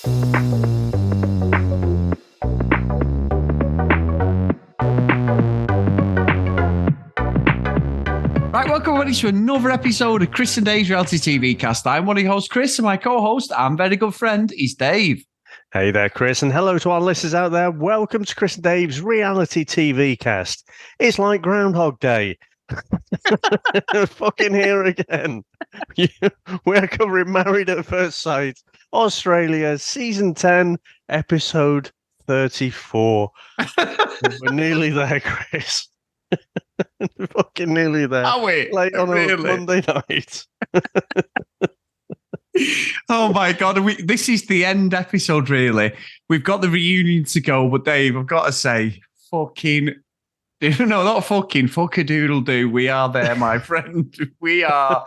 Right, welcome everybody to another episode of Chris and Dave's Reality TV Cast. I'm one of your hosts, Chris, and my co-host and very good friend is Dave. Hey there, Chris, and hello to our listeners out there. Welcome to Chris and Dave's Reality TV Cast. It's like Groundhog Day. Fucking here again. We're covering Married at First Sight, Australia, Season 10, Episode 34. We're nearly there, Chris. Fucking nearly there. Are we? Late on Really? a Monday night. Oh my God. This is the end episode, really. We've got the reunion to go, but Dave, I've got to say, fuck-a-doodle-doo. We are there, my friend. We are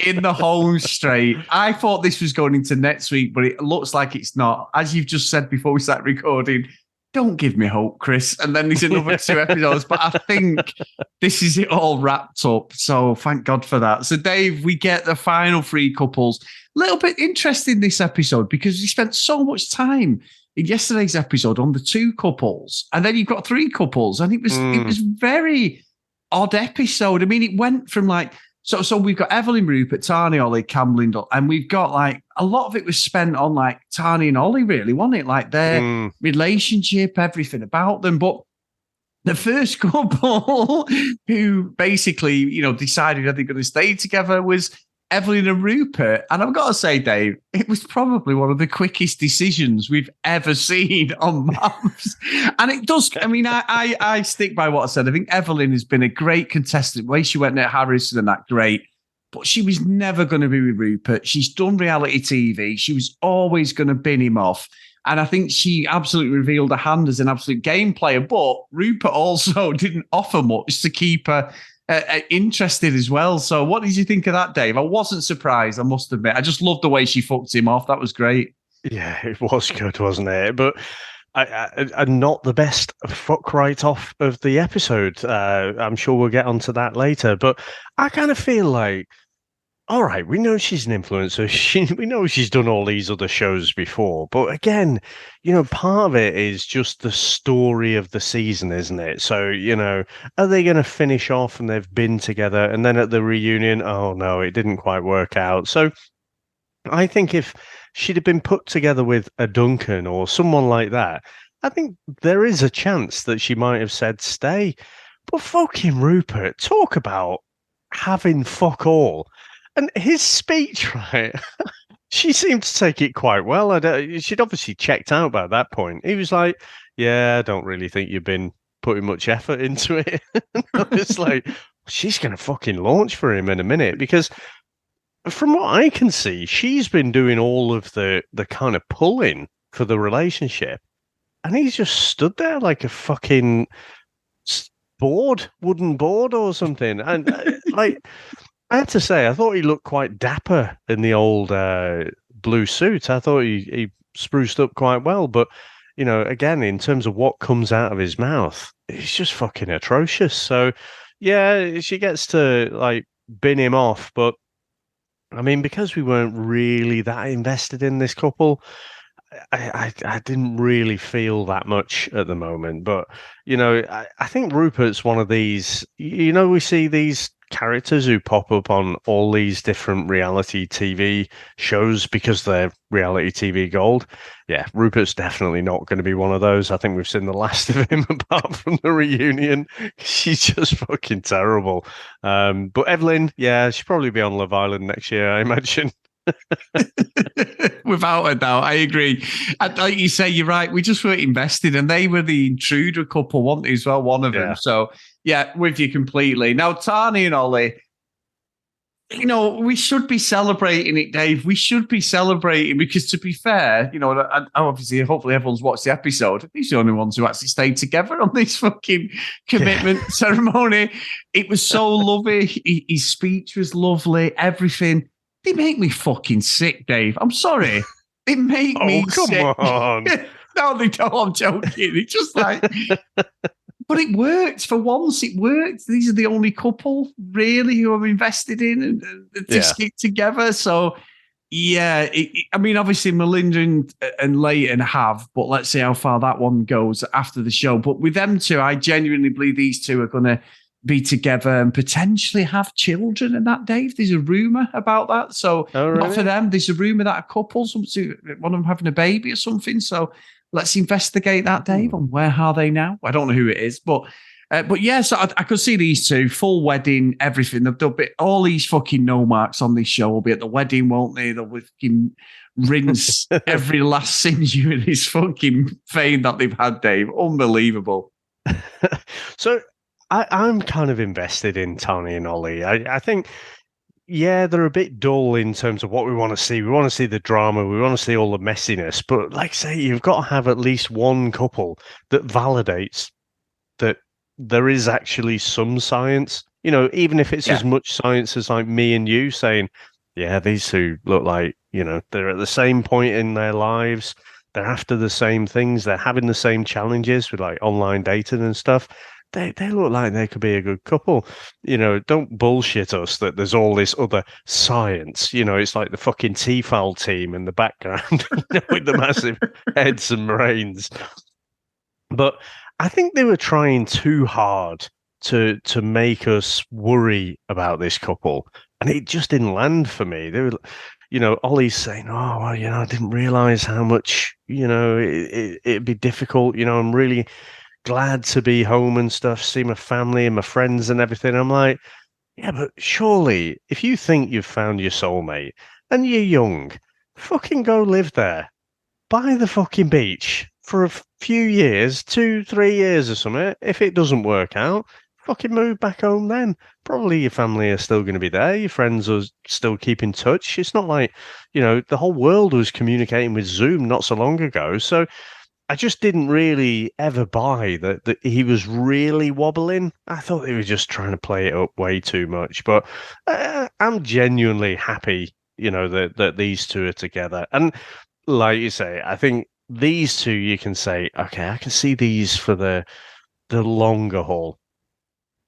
in the home straight. I thought this was going into next week, but it looks like it's not. As you've just said before we started recording, don't give me hope, Chris. And then there's another 2 episodes. But I think this is it all wrapped up. So thank God for that. So, Dave, we get the final 3 couples. A little bit interesting this episode because we spent so much time in yesterday's episode on the 2 couples. And then you've got 3 couples. And it was very odd episode. I mean, it went from like, so we've got Evelyn, Rupert, Tani, Ollie, Cam, Lindell, and we've got like a lot of it was spent on like Tani and Ollie, really, wasn't it? Like their relationship, everything about them. But the first couple who basically, decided that they're going to stay together was Evelyn and Rupert. And I've got to say, Dave, it was probably one of the quickest decisions we've ever seen on maps. And it does, I mean, I stick by what I said. I think Evelyn has been a great contestant. The way she went at Harrison and that, great. But she was never going to be with Rupert. She's done reality TV. She was always going to bin him off. And I think she absolutely revealed her hand as an absolute game player. But Rupert also didn't offer much to keep her interested as well. So what did you think of that, Dave? I wasn't surprised, I must admit. I just loved the way she fucked him off. That was great. Yeah, it was good, wasn't it? But I not the best fuck right off of the episode. I'm sure we'll get onto that later. But I kind of feel like, all right, we know she's an influencer. We know she's done all these other shows before. But again, part of it is just the story of the season, isn't it? So, are they going to finish off and they've been together and then at the reunion, oh no, it didn't quite work out. So I think if she'd have been put together with a Duncan or someone like that, I think there is a chance that she might have said stay. But fucking Rupert, talk about having fuck all. And his speech, right? She seemed to take it quite well. She'd obviously checked out by that point. He was like, "Yeah, I don't really think you've been putting much effort into it." It's like, she's going to fucking launch for him in a minute because, from what I can see, she's been doing all of the kind of pulling for the relationship, and he's just stood there like a fucking wooden board or something, and like. I have to say, I thought he looked quite dapper in the old blue suit. I thought he spruced up quite well. But, again, in terms of what comes out of his mouth, it's just fucking atrocious. So, yeah, she gets to, like, bin him off. But, I mean, because we weren't really that invested in this couple, I didn't really feel that much at the moment. But, I think Rupert's one of these, we see these characters who pop up on all these different reality TV shows because they're reality TV gold. Yeah, Rupert's definitely not going to be one of those. I think we've seen the last of him apart from the reunion. She's just fucking terrible. But Evelyn, yeah, she'll probably be on Love Island next year, I imagine. Without a doubt, I agree. And like you say, you're right. We just weren't invested, and they were the intruder couple, weren't they, as well? One of them. So, yeah, with you completely. Now, Tani and Ollie, we should be celebrating it, Dave. We should be celebrating because, to be fair, and obviously, hopefully, everyone's watched the episode. These are the only ones who actually stayed together on this fucking commitment ceremony. It was so lovely. His speech was lovely. Everything. They make me fucking sick, Dave. I'm sorry. They make me sick. Oh, come on. No, they don't. I'm joking. It's just like... But it worked. For once, it worked. These are the only couple, really, who I'm invested in and to stick together. So, Yeah, I mean, obviously Melinda and Leighton have, but let's see how far that one goes after the show. But with them two, I genuinely believe these two are going to be together and potentially have children. And that, Dave, there's a rumor about that. So Oh, not for really? them. There's a rumor that a couple, one of them having a baby or something. So let's investigate that, Dave. On where are they now? I don't know who it is, but yeah, so I could see these two, full wedding, everything. They've done all these fucking no marks on this show will be at the wedding, won't they? They'll fucking rinse every last sinew in his fucking fame that they've had, Dave. Unbelievable. So I'm kind of invested in Tony and Ollie. I think, yeah, they're a bit dull in terms of what we want to see. We want to see the drama. We want to see all the messiness. But like I say, you've got to have at least one couple that validates that there is actually some science, even if it's as much science as like me and you saying, yeah, these two look like, they're at the same point in their lives. They're after the same things. They're having the same challenges with like online dating and stuff. They look like they could be a good couple. Don't bullshit us that there's all this other science. It's like the fucking T-File team in the background with the massive heads and brains. But I think they were trying too hard to make us worry about this couple, and it just didn't land for me. They were, Ollie's saying, "Oh, well, I didn't realize how much, it'd be difficult. I'm really glad to be home and stuff, see my family and my friends and everything." I'm like, yeah, but surely if you think you've found your soulmate and you're young, fucking go live there by the fucking beach for a few years, 2, 3 years or something. If it doesn't work out, fucking move back home then. Probably your family are still going to be there. Your friends are still keep in touch. It's not like, the whole world was communicating with Zoom not so long ago. So I just didn't really ever buy that he was really wobbling. I thought they were just trying to play it up way too much. But I'm genuinely happy, that these two are together. And like you say, I think these two you can say, okay, I can see these for the longer haul.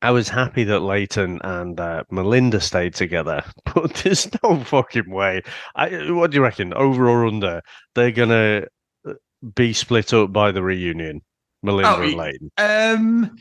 I was happy that Leighton and Melinda stayed together, but there's no fucking way. What do you reckon? Over or under? They're gonna be split up by the reunion, Melinda and Leighton.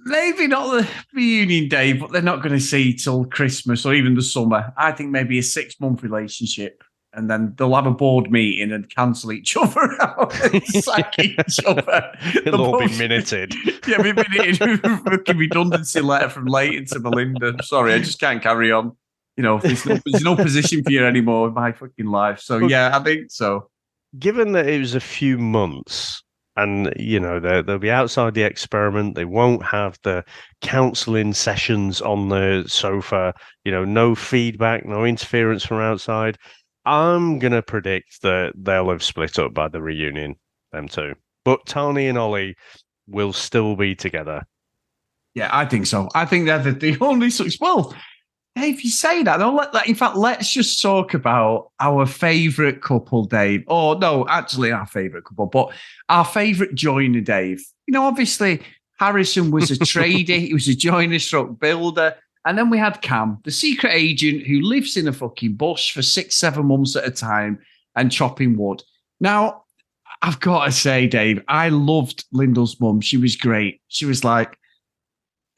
Maybe not the reunion day, but they're not going to see till Christmas or even the summer. I think maybe a 6-month relationship. And then they'll have a board meeting and cancel each other out and sack each other. It'll all be minuted. Yeah, be minuted. Fucking redundancy letter from Leighton to Melinda. Sorry, I just can't carry on. There's no position for you anymore in my fucking life. So, yeah, I think so. Given that it was a few months and, they'll be outside the experiment, they won't have the counseling sessions on the sofa, no feedback, no interference from outside. I'm going to predict that they'll have split up by the reunion, them two. But Tony and Ollie will still be together. Yeah, I think so. I think they're the only such. Well, hey, if you say that, in fact, let's just talk about our favourite couple, Dave. Oh, no, actually our favourite couple, but our favourite joiner, Dave. Obviously, Harrison was a trader. He was a joiner stroke builder. And then we had Cam, the secret agent who lives in a fucking bush for 6-7 months at a time and chopping wood. Now, I've got to say, Dave, I loved Lyndall's mum. She was great. She was like,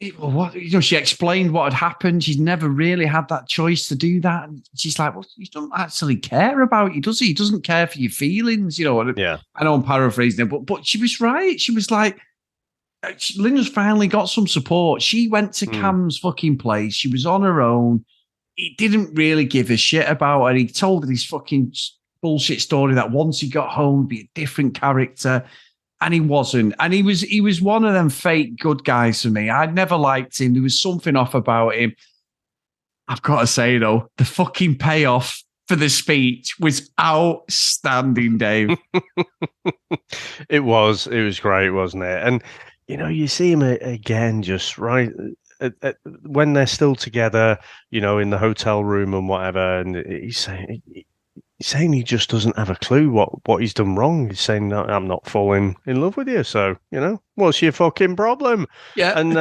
she explained what had happened. She's never really had that choice to do that. And she's like, well, he doesn't actually care about you, does he? He doesn't care for your feelings, Yeah. I know I'm paraphrasing it, but she was right. She was like, Lynn's finally got some support. She went to Cam's fucking place. She was on her own. He didn't really give a shit about her. He told her his fucking bullshit story that once he got home, he'd be a different character. And he wasn't. And he was one of them fake good guys for me. I'd never liked him. There was something off about him. I've got to say, though, the fucking payoff for the speech was outstanding, Dave. It was great, wasn't it? And you see him again, just right when they're still together, in the hotel room and whatever. And he's saying he just doesn't have a clue what he's done wrong. He's saying, no, I'm not falling in love with you. So, what's your fucking problem? Yeah. And,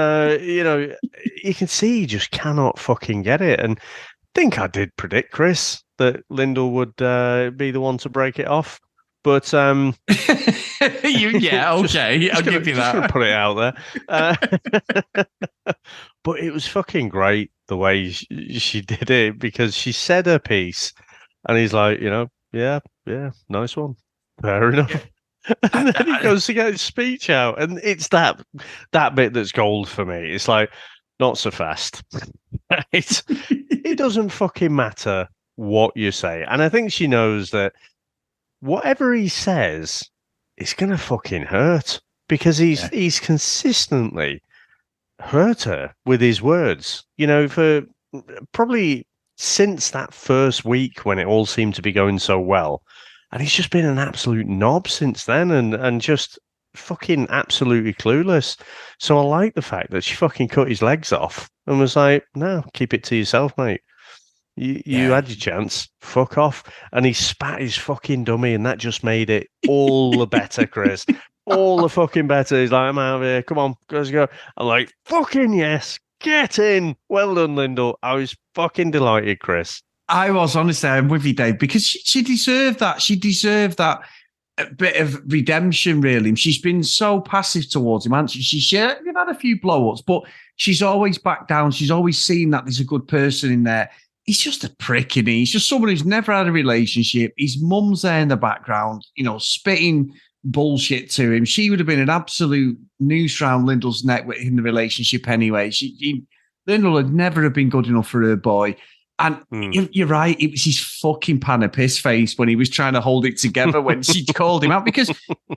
you can see he just cannot fucking get it. And think I did predict, Chris, that Lyndall would be the one to break it off. But Yeah, okay, I'll give you just gonna that. put it out there. But it was fucking great the way she did it, because she said her piece, and he's like, yeah, nice one, fair enough. Yeah. And then he goes to get his speech out, and it's that bit that's gold for me. It's like, not so fast. It doesn't fucking matter what you say, and I think she knows that whatever he says, it's gonna fucking hurt, because he's consistently hurt her with his words. For probably since that first week when it all seemed to be going so well. And he's just been an absolute knob since then, and just fucking absolutely clueless. So I like the fact that she fucking cut his legs off and was like, no, keep it to yourself, mate. You had your chance. Fuck off. And he spat his fucking dummy, and that just made it all the better, Chris. All the fucking better. He's like, I'm out of here. Come on, let's go. I'm like, fucking yes. Get in. Well done, Lyndall. I was fucking delighted, Chris. I was, honestly, I'm with you, Dave, because she deserved that. She deserved that bit of redemption, really. She's been so passive towards him, hasn't she? We've had a few blow-ups, but she's always backed down. She's always seen that there's a good person in there. He's just a prick, isn't he? He's just someone who's never had a relationship. His mum's there in the background, spitting bullshit to him. She would have been an absolute noose round Lyndall's neck in the relationship anyway. Lyndall would never have been good enough for her boy. And you're right, it was his fucking pan of piss face when he was trying to hold it together when she called him out, because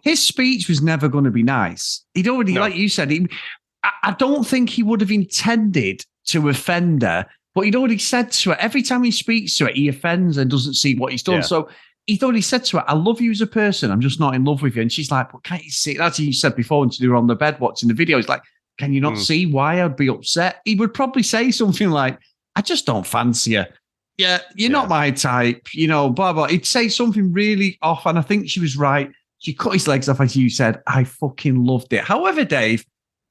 his speech was never going to be nice. He'd already, like you said, I don't think he would have intended to offend her, but he'd already said to her, every time he speaks to her, he offends and doesn't see what he's done. Yeah. So he'd already said to her, I love you as a person, I'm just not in love with you. And she's like, well, can't you see? That's what you said before when you were on the bed watching the video. He's like, can you not see why I'd be upset? He would probably say something like, I just don't fancy you. Yeah, you're not my type, blah, blah. He'd say something really off, and I think she was right. She cut his legs off, as you said. I fucking loved it. However, Dave,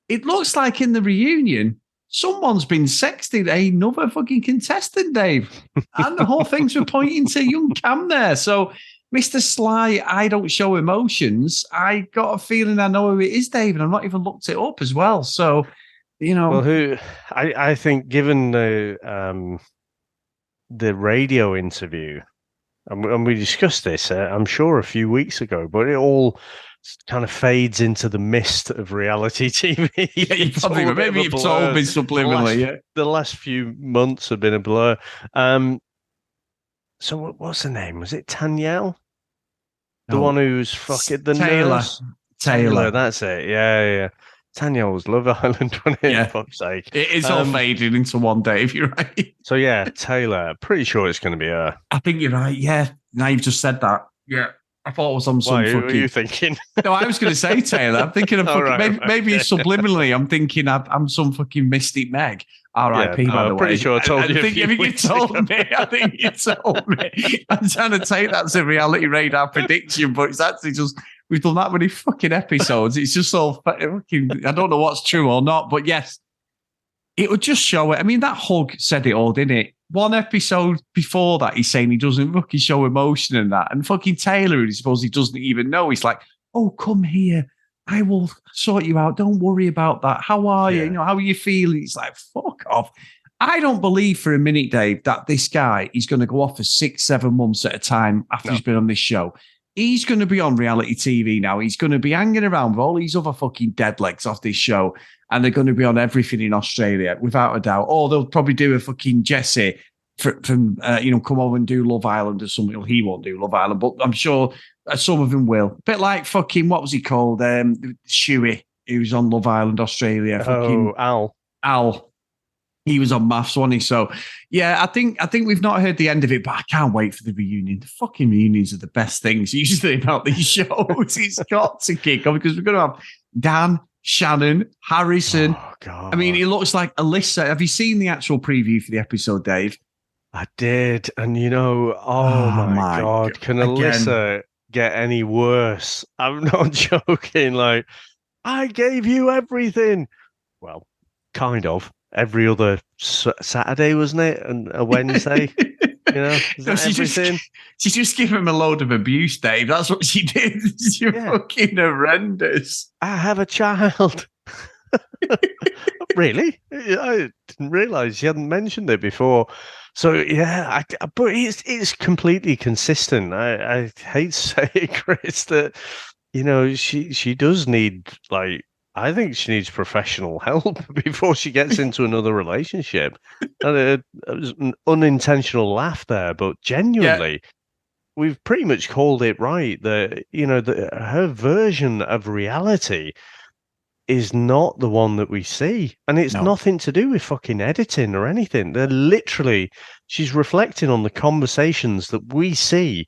it looks like in the reunion, someone's been sexting another fucking contestant, Dave. And the whole thing's been pointing to young Cam there. So, Mr. Sly, I don't show emotions. I got a feeling I know who it is, Dave, and I've not even looked it up as well. So, Well, I think, given the radio interview, and we discussed this, I'm sure, a few weeks ago, but it all kind of fades into the mist of reality TV. Yeah, maybe you've told me subliminally. The last few months have been a blur. So what's her name? Was it Tanyelle? The one who's fucking the nurse? Taylor, that's it. Yeah. Tanyelle's Love Island, wasn't it? For fuck's sake. It is all faded into one day, if you're right. So, yeah, Taylor, pretty sure it's going to be her. I think you're right, yeah. Now you've just said that. Yeah. I thought it was on some fucking... What are you thinking? No, I was going to say Taylor. I'm thinking of fucking... maybe subliminally, I'm thinking I'm some fucking Mystic Meg. R.I.P. by the way. I'm pretty sure I told you. You told me. I think you told me. I'm trying to take that as a reality radar prediction, but it's actually just... We've done that many fucking episodes. It's just all fucking... I don't know what's true or not, but yes, it would just show it. I mean, that hug said it all, didn't it? One episode before that, he's saying he doesn't fucking show emotion and that. And fucking Taylor, I suppose he doesn't even know. He's like, oh, come here. I will sort you out. Don't worry about that. How are you? How are you feeling? He's like, fuck off. I don't believe for a minute, Dave, that this guy is going to go off for 6-7 months at a time after he's been on this show. He's going to be on reality TV now. He's going to be hanging around with all these other fucking dead legs off this show. And they're going to be on everything in Australia, without a doubt. Or they'll probably do a fucking Jesse from come over and do Love Island or something. Well, he won't do Love Island, but I'm sure some of them will. A bit like fucking, what was he called? Shuey, who's on Love Island Australia. Al. He was on Maths, wasn't he? So, yeah, I think we've not heard the end of it, but I can't wait for the reunion. The fucking reunions are the best things usually about these shows. It's got to kick off because we're going to have Dan, Shannon, Harrison. Oh, God. I mean, it looks like Alyssa. Have you seen the actual preview for the episode, Dave? I did. And, oh my God. Can Alyssa get any worse? I'm not joking. Like, I gave you everything. Well, kind of. every other Saturday, wasn't it? And a Wednesday. Is that everything? She just gave him a load of abuse, Dave. That's what she did. You're fucking horrendous. I have a child. Really? I didn't realise she hadn't mentioned it before. So yeah, but it's completely consistent. I hate to say it, Chris, that she does need, like, I think she needs professional help before she gets into another relationship. And it was an unintentional laugh there, but genuinely, we've pretty much called it right. That her version of reality is not the one that we see, and it's nothing to do with fucking editing or anything. They're literally, she's reflecting on the conversations that we see.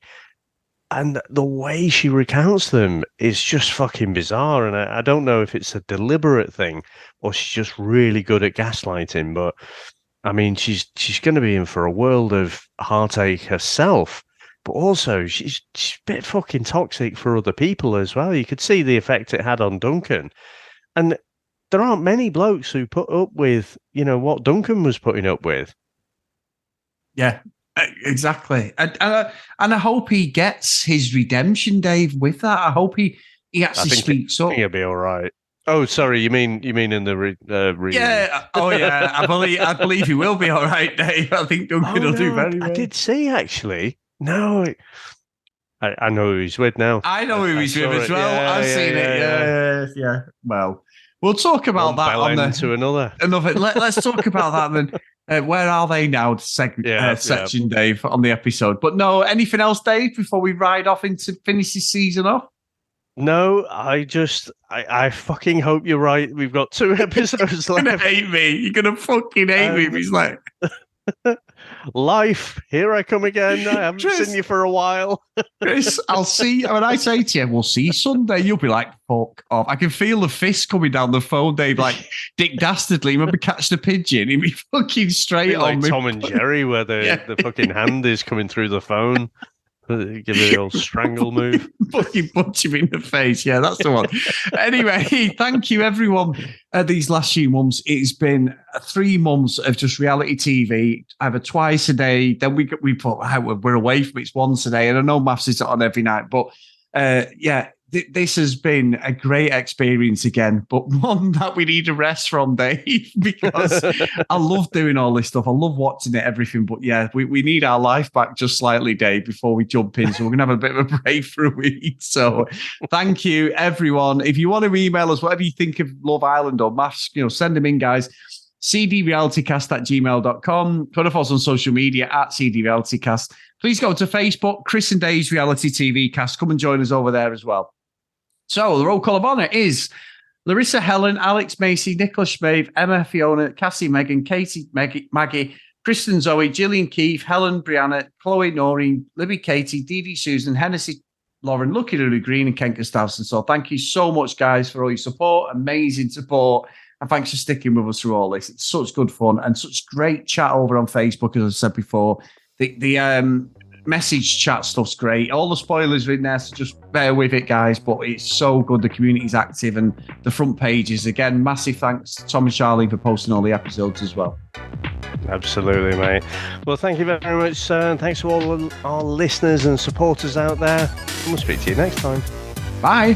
And the way she recounts them is just fucking bizarre. And I don't know if it's a deliberate thing or she's just really good at gaslighting. But I mean, she's going to be in for a world of heartache herself. But also, she's a bit fucking toxic for other people as well. You could see the effect it had on Duncan. And there aren't many blokes who put up with, what Duncan was putting up with. Yeah. Exactly, and I hope he gets his redemption, Dave. With that, I hope he actually speaks up. I think he'll be all right. Oh, sorry, you mean in the yeah? Oh, yeah. I believe he will be all right, Dave. I think Duncan will do very well. I did see, actually. No, I know who he's with now. I know who he's with as well. I've seen it. Yeah. Well, we'll talk about that on another. Let's talk about that then. Where are they now? Section, Dave, on the episode. But no, anything else, Dave, before we ride off into finish this season off? No, I fucking hope you're right. We've got 2 episodes left. You're gonna hate me. You're gonna fucking hate me. He's like, life, here I come again. I haven't seen you for a while. Chris, I'll see. When I say to you, we'll see Sunday, you'll be like, fuck off. I can feel the fist coming down the phone, Dave, like Dick Dastardly. Remember Catch the Pigeon? He'd be fucking straight on like me. Tom and Jerry, where the fucking hand is coming through the phone. Give it the old strangle move. Fucking punch him in the face. Yeah, that's the one. Anyway, thank you, everyone. These last few months, it's been 3 months of just reality TV, either twice a day. Then we put, we're away from it's once a day. And I know Maths is on every night, but this has been a great experience again, but one that we need a rest from, Dave, because I love doing all this stuff. I love watching it, everything. But yeah, we need our life back just slightly, Dave, before we jump in. So we're going to have a bit of a break for a week. So thank you, everyone. If you want to email us, whatever you think of Love Island or Maths, send them in, guys. cdrealitycast@gmail.com. Follow us on social media @cdrealitycast. Please go to Facebook, Chris and Dave's Reality TV Cast. Come and join us over there as well. So the roll call of honour is Larissa, Helen, Alex, Macy, Nicholas Schmave, Emma, Fiona, Cassie, Megan, Katie, Maggie, Kristen, Zoe, Gillian, Keith, Helen, Brianna, Chloe, Noreen, Libby, Katie, Dee Dee, Susan, Hennessy, Lauren, Lucky Lulu Green, and Ken Gustafson. So thank you so much, guys, for all your support. Amazing support. And thanks for sticking with us through all this. It's such good fun and such great chat over on Facebook, as I said before. The message chat stuff's great. All the spoilers are in there, so just bear with it, guys. But it's so good. The community's active and the front pages. Again, massive thanks to Tom and Charlie for posting all the episodes as well. Absolutely, mate. Well, thank you very much, sir. And thanks to all our listeners and supporters out there. We'll speak to you next time. Bye.